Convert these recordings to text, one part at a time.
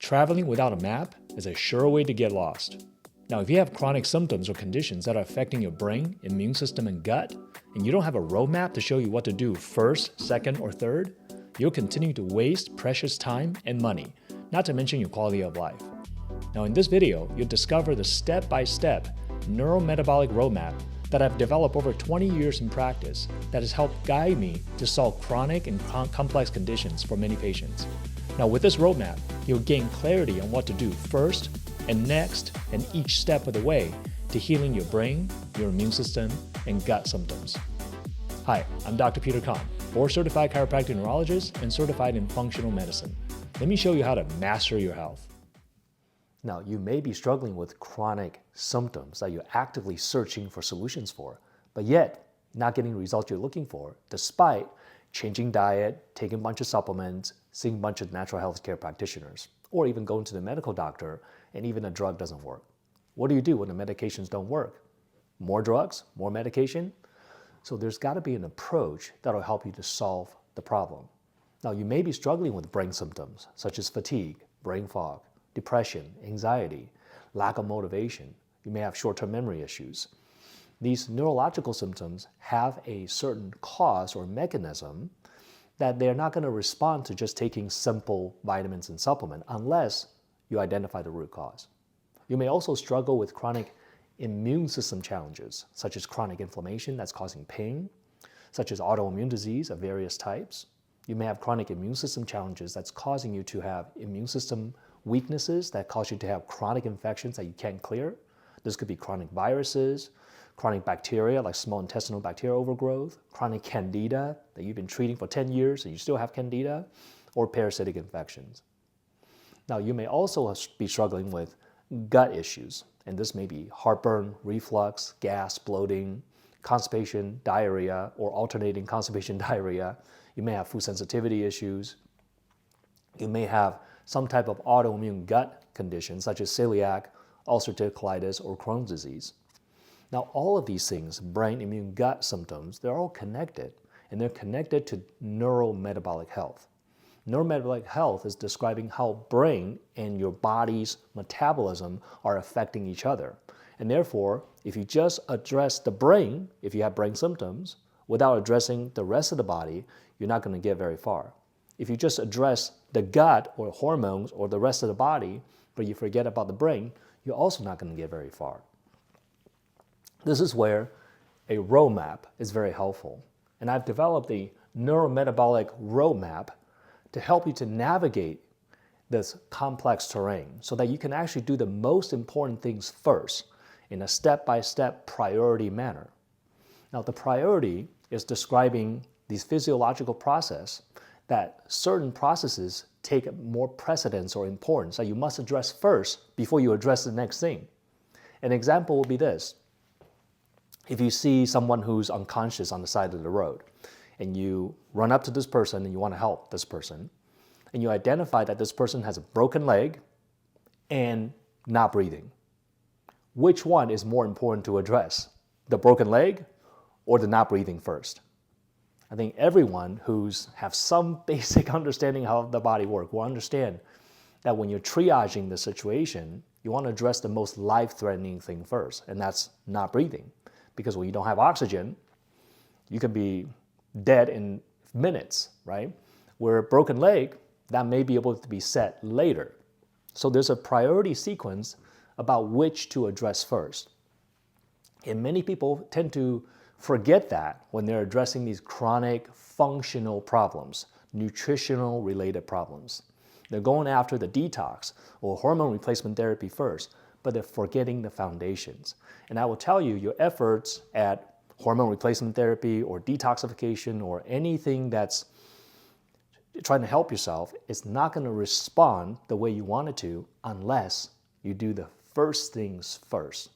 Traveling without a map is a sure way to get lost. Now, if you have chronic symptoms or conditions that are affecting your brain, immune system, and gut, and you don't have a roadmap to show you what to do first, second, or third, you'll continue to waste precious time and money, not to mention your quality of life. Now, in this video, you'll discover the step-by-step Neurometabolic Roadmap that I've developed over 20 years in practice that has helped guide me to solve chronic and complex conditions for many patients. Now, with this roadmap, you'll gain clarity on what to do first and next and each step of the way to healing your brain, your immune system, and gut symptoms. Hi, I'm Dr. Peter Kahn, board-certified chiropractic neurologist and certified in functional medicine. Let me show you how to master your health. Now, you may be struggling with chronic symptoms that you're actively searching for solutions for, but yet not getting the results you're looking for, despite changing diet, taking a bunch of supplements, seeing a bunch of natural health care practitioners, or even going to the medical doctor and even a drug doesn't work. What do you do when the medications don't work? More drugs, more medication? So there's got to be an approach that'll help you to solve the problem. Now, you may be struggling with brain symptoms such as fatigue, brain fog, depression, anxiety, lack of motivation. You may have short-term memory issues. These neurological symptoms have a certain cause or mechanism that they're not going to respond to just taking simple vitamins and supplements unless you identify the root cause. You may also struggle with chronic immune system challenges, such as chronic inflammation that's causing pain, such as autoimmune disease of various types. You may have chronic immune system challenges that's causing you to have immune system weaknesses that cause you to have chronic infections that you can't clear. This could be chronic viruses, chronic bacteria like small intestinal bacterial overgrowth, chronic candida that you've been treating for 10 years and you still have candida, or parasitic infections. Now, you may also be struggling with gut issues, and this may be heartburn, reflux, gas, bloating, constipation, diarrhea, or alternating constipation, diarrhea. You may have food sensitivity issues. You may have some type of autoimmune gut condition such as celiac, ulcerative colitis, or Crohn's disease. Now, all of these things, brain, immune, gut symptoms, they're all connected, and they're connected to neurometabolic health. Neurometabolic health is describing how brain and your body's metabolism are affecting each other. And therefore, if you just address the brain, if you have brain symptoms, without addressing the rest of the body, you're not going to get very far. If you just address the gut or hormones or the rest of the body, but you forget about the brain, you're also not going to get very far. This is where a roadmap is very helpful. And I've developed the Neurometabolic Roadmap to help you to navigate this complex terrain so that you can actually do the most important things first in a step-by-step priority manner. Now, the priority is describing these physiological processes that certain processes take more precedence or importance that you must address first before you address the next thing. An example would be this. If you see someone who's unconscious on the side of the road and you run up to this person and you want to help this person and you identify that this person has a broken leg and not breathing, which one is more important to address? The broken leg or the not breathing first? I think everyone who's have some basic understanding how the body works will understand that when you're triaging the situation, you want to address the most life-threatening thing first, and that's not breathing. Because when you don't have oxygen, you can be dead in minutes, right? Where a broken leg, that may be able to be set later. So there's a priority sequence about which to address first. And many people tend to forget that when they're addressing these chronic functional problems, nutritional related problems. They're going after the detox or hormone replacement therapy first, but they're forgetting the foundations. And I will tell you, your efforts at hormone replacement therapy or detoxification or anything that's trying to help yourself is not going to respond the way you want it to unless you do the first things first.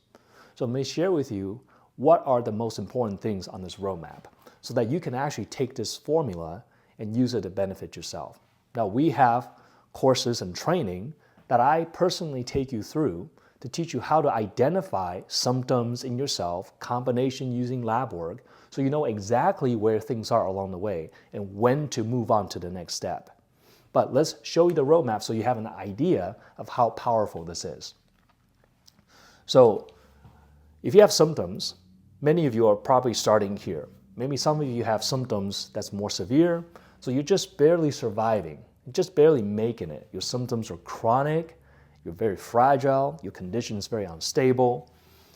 So let me share with you what are the most important things on this roadmap so that you can actually take this formula and use it to benefit yourself. Now, we have courses and training that I personally take you through to teach you how to identify symptoms in yourself, combination using lab work, so you know exactly where things are along the way and when to move on to the next step. But let's show you the roadmap so you have an idea of how powerful this is. So if you have symptoms, many of you are probably starting here. Maybe some of you have symptoms that's more severe, so you're just barely surviving, just barely making it. Your symptoms are chronic, you're very fragile, your condition is very unstable.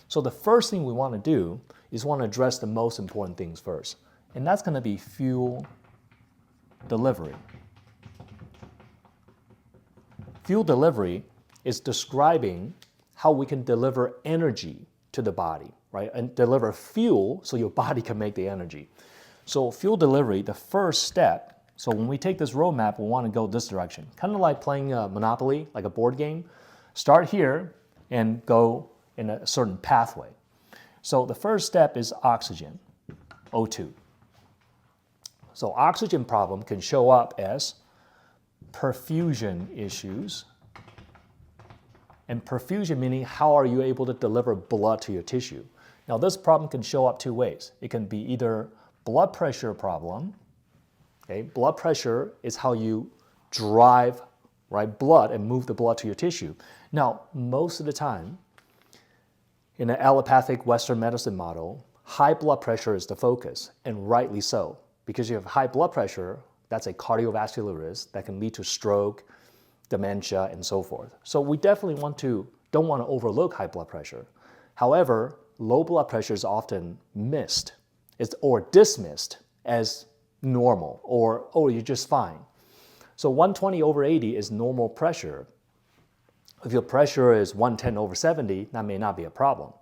So the first thing we want to do is want to address the most important things first, and that's going to be fuel delivery. Fuel delivery is describing how we can deliver energy to the body, right? And deliver fuel so your body can make the energy. So fuel delivery, the first step, so when we take this roadmap, we want to go this direction. Kind of like playing Monopoly, like a board game. Start here and go in a certain pathway. So the first step is oxygen, O2. So oxygen problem can show up as perfusion issues. And perfusion meaning how are you able to deliver blood to your tissue. Now this problem can show up two ways. It can be either blood pressure problem. Okay? Blood pressure is how you drive blood and move the blood to your tissue. Now most of the time in an allopathic Western medicine model, high blood pressure is the focus, and rightly so. Because you have high blood pressure, that's a cardiovascular risk that can lead to stroke, dementia, and so forth. So we definitely don't want to overlook high blood pressure. However, low blood pressure is often missed or dismissed as normal, or oh, you're just fine. So 120/80 is normal pressure. If your pressure is 110/70, that may not be a problem.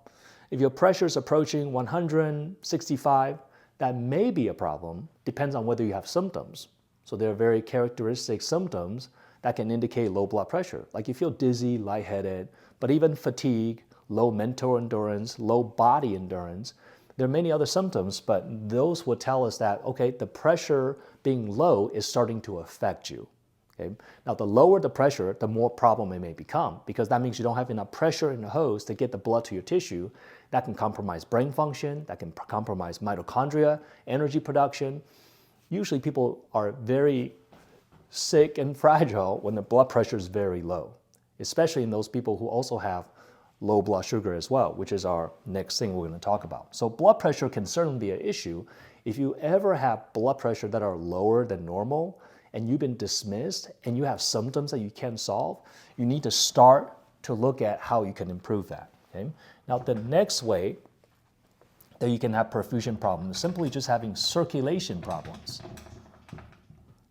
If your pressure is approaching 165, that may be a problem, depends on whether you have symptoms. So there are very characteristic symptoms that can indicate low blood pressure. Like you feel dizzy, lightheaded, but even fatigue, low mental endurance, low body endurance. There are many other symptoms, but those would tell us that, okay, the pressure being low is starting to affect you. Okay? Now, the lower the pressure, the more problem it may become, because that means you don't have enough pressure in the hose to get the blood to your tissue. That can compromise brain function, that can compromise mitochondria, energy production. Usually people are very sick and fragile when the blood pressure is very low, especially in those people who also have low blood sugar as well, which is our next thing we're going to talk about. So blood pressure can certainly be an issue. If you ever have blood pressure that are lower than normal and you've been dismissed and you have symptoms that you can't solve, you need to start to look at how you can improve that. Okay? Now the next way that you can have perfusion problems is simply just having circulation problems.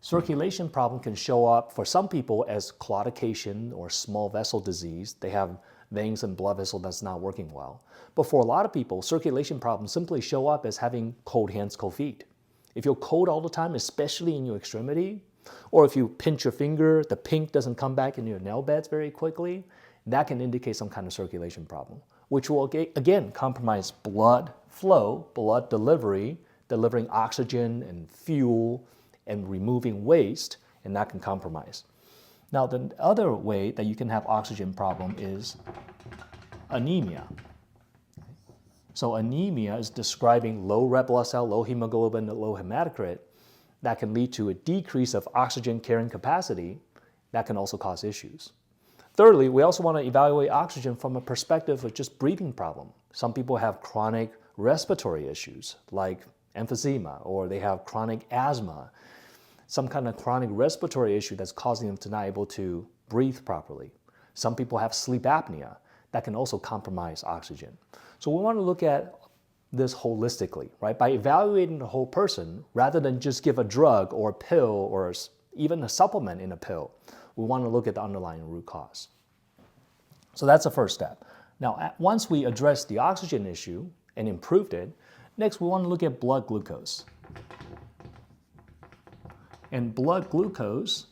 Circulation problem can show up for some people as claudication or small vessel disease. They have veins and blood vessel that's not working well. But for a lot of people, circulation problems simply show up as having cold hands, cold feet. If you're cold all the time, especially in your extremity, or if you pinch your finger, the pink doesn't come back in your nail beds very quickly, that can indicate some kind of circulation problem, which will again compromise blood flow, blood delivery, delivering oxygen and fuel, and removing waste, and that can compromise. Now, the other way that you can have oxygen problem is anemia. So anemia is describing low red blood cell, low hemoglobin, low hematocrit. That can lead to a decrease of oxygen carrying capacity. That can also cause issues. Thirdly, we also want to evaluate oxygen from a perspective of just breathing problem. Some people have chronic respiratory issues like emphysema, or they have chronic asthma, some kind of chronic respiratory issue that's causing them to not able to breathe properly. Some people have sleep apnea that can also compromise oxygen. So we want to look at this holistically, right? By evaluating the whole person, rather than just give a drug or a pill or even a supplement in a pill, we want to look at the underlying root cause. So that's the first step. Now, once we address the oxygen issue and improved it, next we want to look at blood glucose. And blood glucose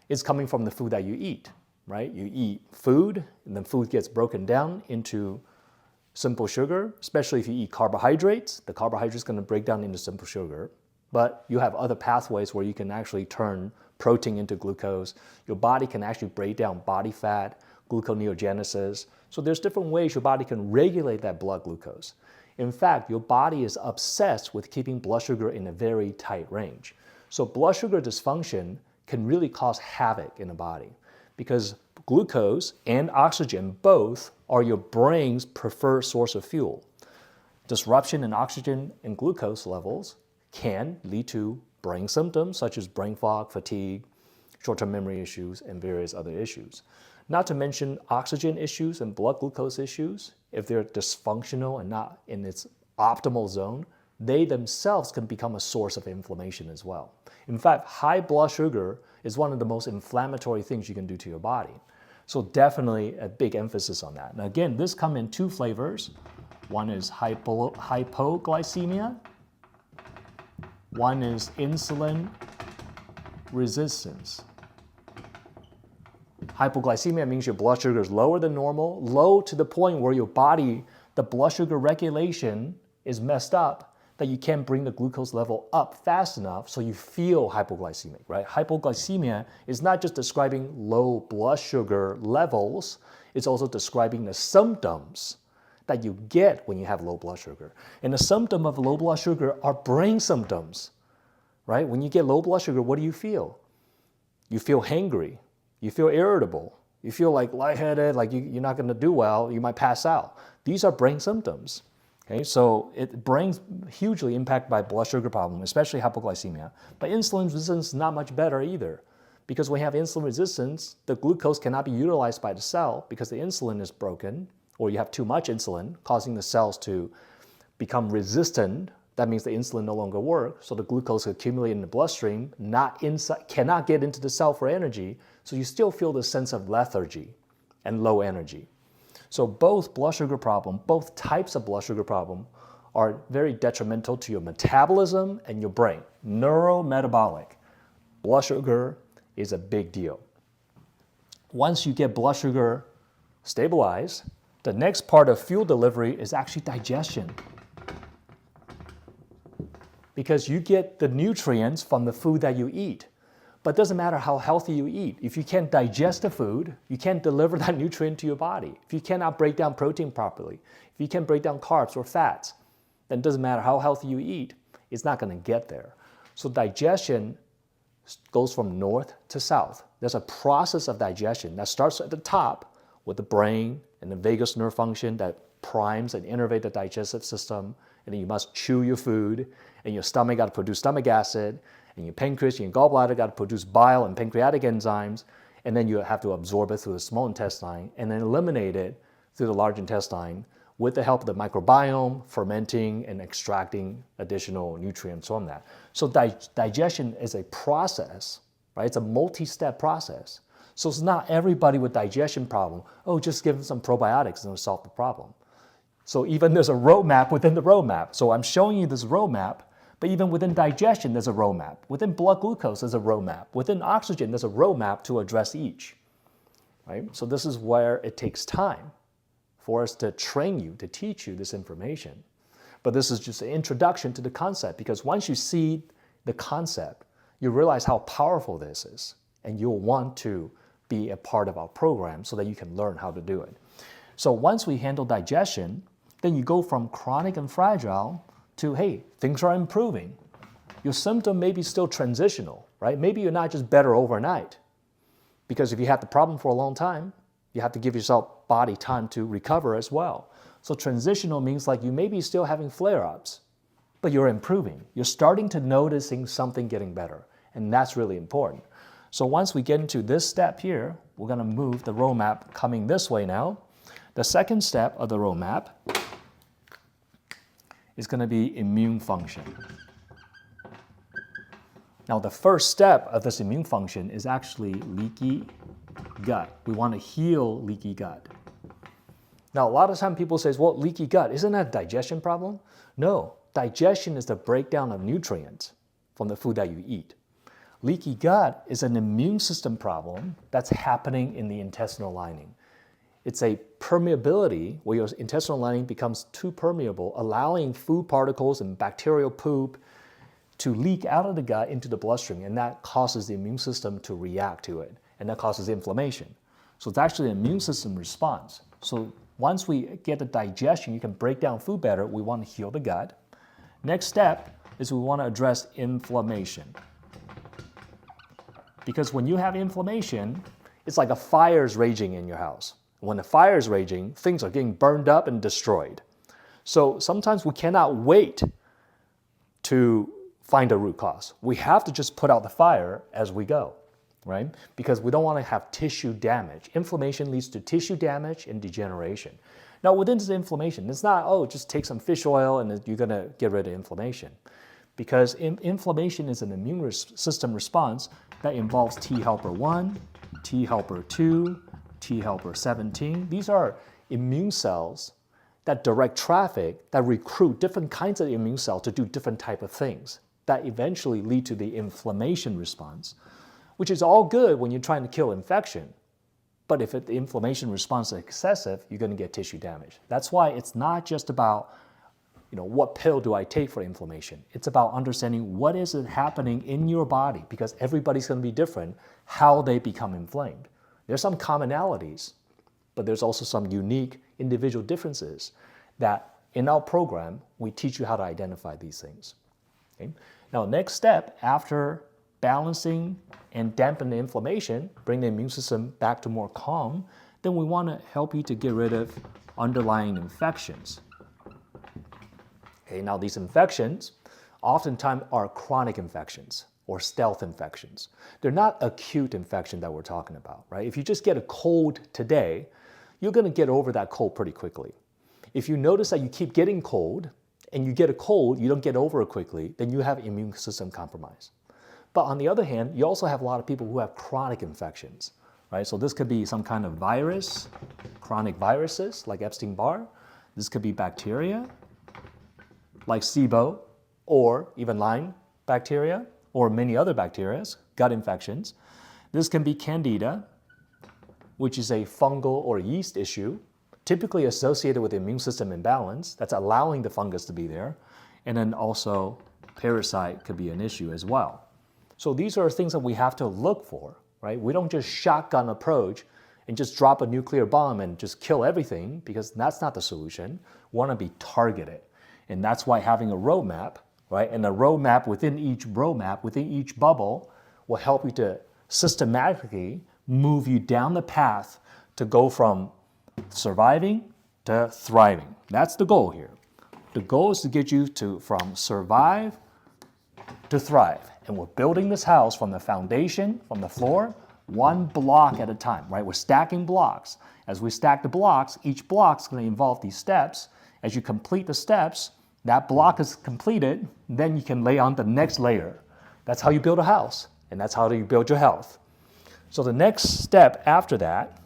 is coming from the food that you eat, right? You eat food, and then food gets broken down into simple sugar, especially if you eat carbohydrates. The carbohydrate is going to break down into simple sugar. But you have other pathways where you can actually turn protein into glucose. Your body can actually break down body fat, gluconeogenesis. So there's different ways your body can regulate that blood glucose. In fact, your body is obsessed with keeping blood sugar in a very tight range. So blood sugar dysfunction can really cause havoc in the body because glucose and oxygen both are your brain's preferred source of fuel. Disruption in oxygen and glucose levels can lead to brain symptoms such as brain fog, fatigue, short-term memory issues, and various other issues. Not to mention oxygen issues and blood glucose issues, if they're dysfunctional and not in its optimal zone, they themselves can become a source of inflammation as well. In fact, high blood sugar is one of the most inflammatory things you can do to your body. So definitely a big emphasis on that. Now again, this comes in two flavors. One is hypoglycemia. One is insulin resistance. Hypoglycemia means your blood sugar is lower than normal, low to the point where your body, the blood sugar regulation is messed up, that you can't bring the glucose level up fast enough so you feel hypoglycemic, right? Hypoglycemia is not just describing low blood sugar levels, it's also describing the symptoms that you get when you have low blood sugar. And the symptom of low blood sugar are brain symptoms, right? When you get low blood sugar, what do you feel? You feel hangry, you feel irritable, you feel like lightheaded, like you're not gonna do well, you might pass out. These are brain symptoms. Okay, so brain's hugely impacted by blood sugar problem, especially hypoglycemia. But insulin resistance is not much better either. Because when you have insulin resistance, the glucose cannot be utilized by the cell because the insulin is broken, or you have too much insulin, causing the cells to become resistant. That means the insulin no longer works, so the glucose accumulates in the bloodstream, cannot get into the cell for energy, so you still feel the sense of lethargy and low energy. So both blood sugar problem, both types of blood sugar problem are very detrimental to your metabolism and your brain. Neurometabolic. Blood sugar is a big deal. Once you get blood sugar stabilized, the next part of fuel delivery is actually digestion. Because you get the nutrients from the food that you eat. But it doesn't matter how healthy you eat. If you can't digest the food, you can't deliver that nutrient to your body. If you cannot break down protein properly, if you can't break down carbs or fats, then it doesn't matter how healthy you eat, it's not going to get there. So digestion goes from north to south. There's a process of digestion that starts at the top with the brain and the vagus nerve function that primes and innervates the digestive system, and then you must chew your food, and your stomach got to produce stomach acid, and your pancreas and your gallbladder got to produce bile and pancreatic enzymes, and then you have to absorb it through the small intestine and then eliminate it through the large intestine with the help of the microbiome, fermenting and extracting additional nutrients from that. So digestion is a process, right? It's a multi-step process. So it's not everybody with digestion problem, oh, just give them some probiotics and it'll solve the problem. So even there's a roadmap within the roadmap. So I'm showing you this roadmap. But even within digestion, there's a roadmap. Within blood glucose, there's a roadmap. Within oxygen, there's a roadmap to address each. Right? So this is where it takes time for us to train you, to teach you this information. But this is just an introduction to the concept, because once you see the concept, you realize how powerful this is, and you'll want to be a part of our program so that you can learn how to do it. So once we handle digestion, then you go from chronic and fragile to, hey, things are improving. Your symptom may be still transitional, right? Maybe you're not just better overnight. Because if you had the problem for a long time, you have to give yourself body time to recover as well. So transitional means like you may be still having flare-ups, but you're improving. You're starting to noticing something getting better, and that's really important. So once we get into this step here, we're gonna move the roadmap coming this way now. The second step of the roadmap is going to be immune function. Now, the first step of this immune function is actually leaky gut. We want to heal leaky gut. Now, a lot of times people say, well, leaky gut, isn't that a digestion problem? No, digestion is the breakdown of nutrients from the food that you eat. Leaky gut is an immune system problem that's happening in the intestinal lining. It's a permeability where your intestinal lining becomes too permeable, allowing food particles and bacterial poop to leak out of the gut into the bloodstream, and that causes the immune system to react to it, and that causes inflammation. So it's actually an immune system response. So once we get the digestion, you can break down food better, we want to heal the gut. Next step is we want to address inflammation. Because when you have inflammation, it's like a fire's raging in your house. When the fire is raging, things are getting burned up and destroyed. So sometimes we cannot wait to find a root cause. We have to just put out the fire as we go, right? Because we don't want to have tissue damage. Inflammation leads to tissue damage and degeneration. Now within this inflammation, it's not, oh, just take some fish oil and you're going to get rid of inflammation. Because inflammation is an immune system response that involves T helper 1, T helper 2, T helper 17. These are immune cells that direct traffic, that recruit different kinds of immune cells to do different type of things that eventually lead to the inflammation response, which is all good when you're trying to kill infection. But if the inflammation response is excessive, you're going to get tissue damage. That's why it's not just about, what pill do I take for inflammation? It's about understanding what is it happening in your body, because everybody's going to be different how they become inflamed. There's some commonalities, but there's also some unique individual differences that in our program, we teach you how to identify these things. Okay? Now, next step after balancing and dampen the inflammation, bring the immune system back to more calm, then we want to help you to get rid of underlying infections. Okay, now these infections oftentimes are chronic infections or stealth infections. They're not acute infection that we're talking about, right? If you just get a cold today, you're going to get over that cold pretty quickly. If you notice that you keep getting cold and you get a cold, you don't get over it quickly, then you have immune system compromise. But on the other hand, you also have a lot of people who have chronic infections, right? So this could be some kind of virus, chronic viruses like Epstein-Barr. This could be bacteria like SIBO or even Lyme bacteria or many other bacteria, gut infections. This can be Candida, which is a fungal or yeast issue, typically associated with immune system imbalance that's allowing the fungus to be there. And then also parasite could be an issue as well. So these are things that we have to look for, right? We don't just shotgun approach and just drop a nuclear bomb and just kill everything, because that's not the solution. We want to be targeted. And that's why having a roadmap, right? And a roadmap, within each bubble, will help you to systematically move you down the path to go from surviving to thriving. That's the goal here. The goal is to get you from survive to thrive. And we're building this house from the foundation, from the floor, one block at a time, right? We're stacking blocks. As we stack the blocks, each block is going to involve these steps. As you complete the steps, that block is completed, then you can lay on the next layer. That's how you build a house, and that's how you build your health. So the next step after that,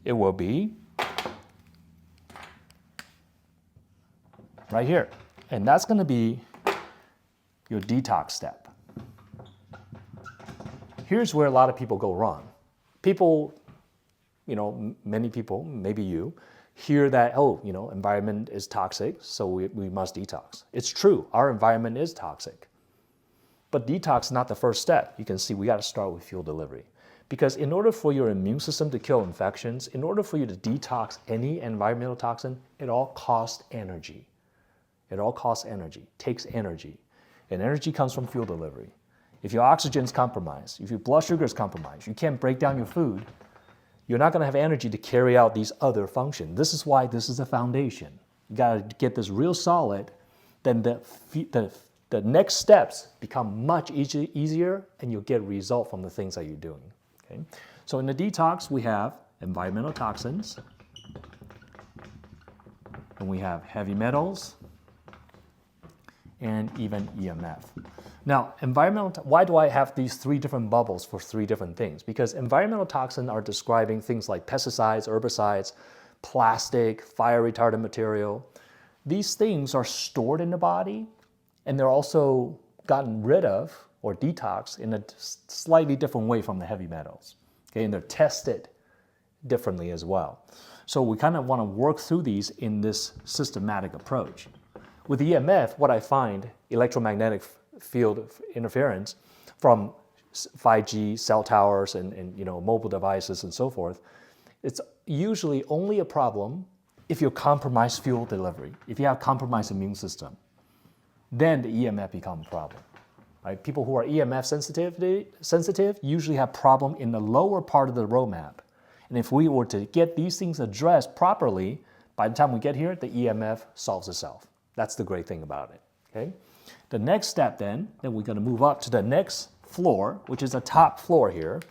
it will be right here. And that's going to be your detox step. Here's where a lot of people go wrong. People, many people, maybe you, hear that, environment is toxic, so we must detox. It's true, our environment is toxic. But detox is not the first step. You can see we got to start with fuel delivery. Because in order for your immune system to kill infections, in order for you to detox any environmental toxin, it all costs energy. It all costs energy, takes energy. And energy comes from fuel delivery. If your oxygen is compromised, if your blood sugar is compromised, you can't break down your food, you're not going to have energy to carry out these other functions. This is why this is the foundation. You got to get this real solid, then the next steps become much easier, and you'll get result from the things that you're doing. Okay? So in the detox, we have environmental toxins, and we have heavy metals, and even EMF. Now, why do I have these three different bubbles for three different things? Because environmental toxins are describing things like pesticides, herbicides, plastic, fire retardant material. These things are stored in the body, and they're also gotten rid of or detoxed in a slightly different way from the heavy metals. Okay, and they're tested differently as well. So we kind of want to work through these in this systematic approach. With EMF, what I find, electromagnetic field interference from 5G cell towers and mobile devices and so forth, it's usually only a problem if you compromise fuel delivery, if you have compromised immune system, then the EMF becomes a problem. right? People who are EMF sensitive usually have problem in the lower part of the roadmap. And if we were to get these things addressed properly, by the time we get here, the EMF solves itself. That's the great thing about it, okay? The next step then we're gonna move up to the next floor, which is the top floor here.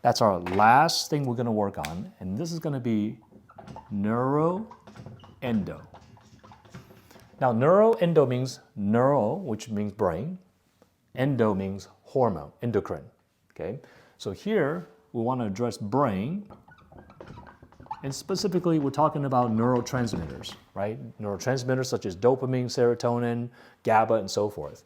That's our last thing we're gonna work on, and this is gonna be neuroendo. Now, neuroendo means neuro, which means brain. Endo means hormone, endocrine, okay? So here, we wanna address brain, and specifically, we're talking about neurotransmitters, right? Neurotransmitters such as dopamine, serotonin, GABA, and so forth.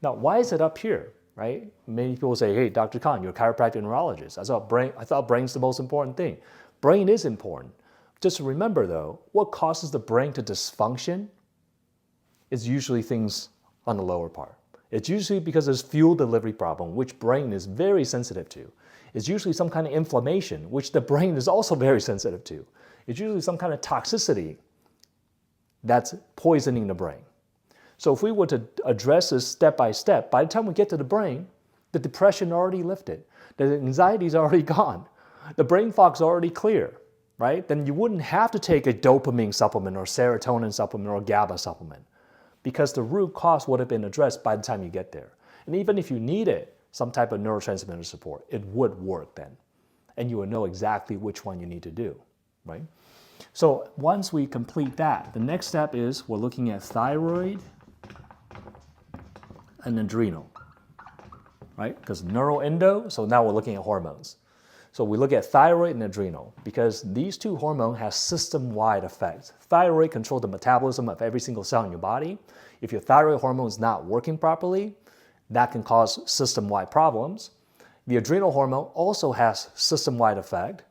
Now, why is it up here, right? Many people say, hey, Dr. Khan, you're a chiropractic neurologist. I thought brain's the most important thing. Brain is important. Just remember, though, what causes the brain to dysfunction is usually things on the lower part. It's usually because there's fuel delivery problem, which brain is very sensitive to. It's usually some kind of inflammation, which the brain is also very sensitive to. It's usually some kind of toxicity that's poisoning the brain. So if we were to address this step by step, by the time we get to the brain, the depression already lifted, the anxiety is already gone, the brain fog's already clear, right? Then you wouldn't have to take a dopamine supplement or serotonin supplement or GABA supplement because the root cause would have been addressed by the time you get there. And even if you needed some type of neurotransmitter support, it would work then. And you would know exactly which one you need to do, right? So once we complete that, the next step is we're looking at thyroid and adrenal, right? Because neuroendo, so now we're looking at hormones. So we look at thyroid and adrenal because these two hormones have system-wide effects. Thyroid controls the metabolism of every single cell in your body. If your thyroid hormone is not working properly, that can cause system-wide problems. The adrenal hormone also has system-wide effect.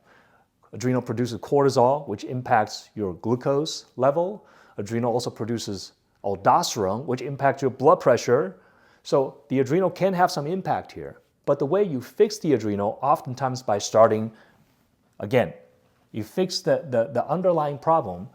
Adrenal produces cortisol, which impacts your glucose level. Adrenal also produces aldosterone, which impacts your blood pressure. So the adrenal can have some impact here. But the way you fix the adrenal, oftentimes by starting, again, you fix the underlying problem,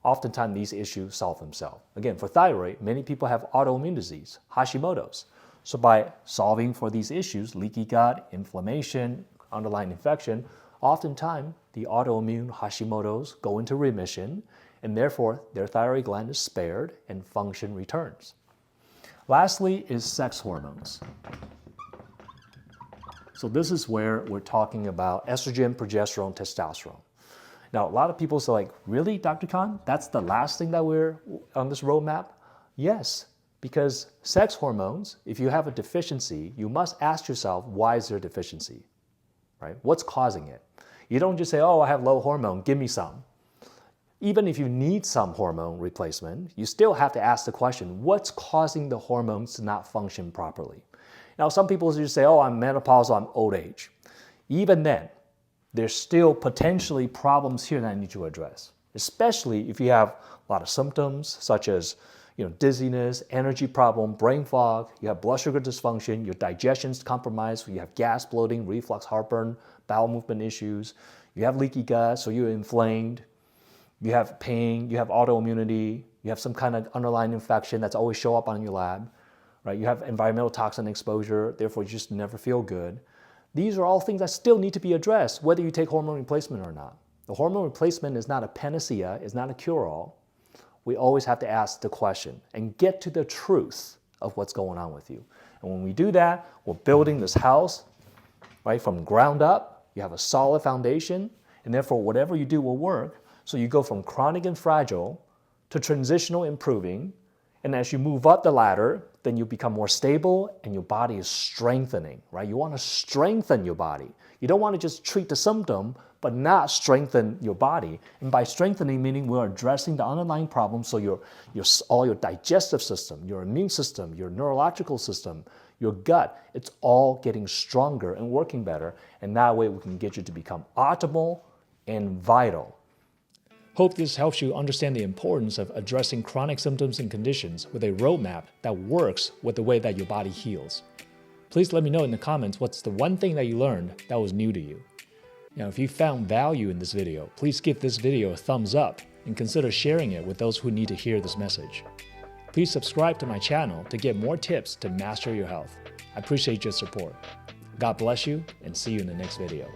oftentimes these issues solve themselves. Again, for thyroid, many people have autoimmune disease, Hashimoto's. So by solving for these issues, leaky gut, inflammation, underlying infection, oftentimes the autoimmune Hashimoto's go into remission, and therefore their thyroid gland is spared and function returns. Lastly is sex hormones. So this is where we're talking about estrogen, progesterone, testosterone. Now, a lot of people say like, really, Dr. Khan? That's the last thing that we're on this roadmap? Yes. Because sex hormones, if you have a deficiency, you must ask yourself, why is there a deficiency, right? What's causing it? You don't just say, oh, I have low hormone, give me some. Even if you need some hormone replacement, you still have to ask the question, what's causing the hormones to not function properly? Now, some people just say, oh, I'm menopausal, I'm old age. Even then, there's still potentially problems here that I need to address, especially if you have a lot of symptoms such as dizziness, energy problem, brain fog, you have blood sugar dysfunction, your digestion's compromised, you have gas, bloating, reflux, heartburn, bowel movement issues, you have leaky gut, so you're inflamed, you have pain, you have autoimmunity, you have some kind of underlying infection that's always show up on your lab, right? You have environmental toxin exposure, therefore you just never feel good. These are all things that still need to be addressed, whether you take hormone replacement or not. The hormone replacement is not a panacea, it's not a cure-all. We always have to ask the question and get to the truth of what's going on with you. And when we do that, we're building this house, right, from ground up. You have a solid foundation, and therefore whatever you do will work. So you go from chronic and fragile to transitional improving, and as you move up the ladder, then you become more stable and your body is strengthening, right? You want to strengthen your body. You don't want to just treat the symptom, but not strengthen your body. And by strengthening, meaning we're addressing the underlying problem, so all your digestive system, your immune system, your neurological system, your gut, it's all getting stronger and working better. And that way we can get you to become optimal and vital. Hope this helps you understand the importance of addressing chronic symptoms and conditions with a roadmap that works with the way that your body heals. Please let me know in the comments what's the one thing that you learned that was new to you. Now, if you found value in this video, please give this video a thumbs up and consider sharing it with those who need to hear this message. Please subscribe to my channel to get more tips to master your health. I appreciate your support. God bless you and see you in the next video.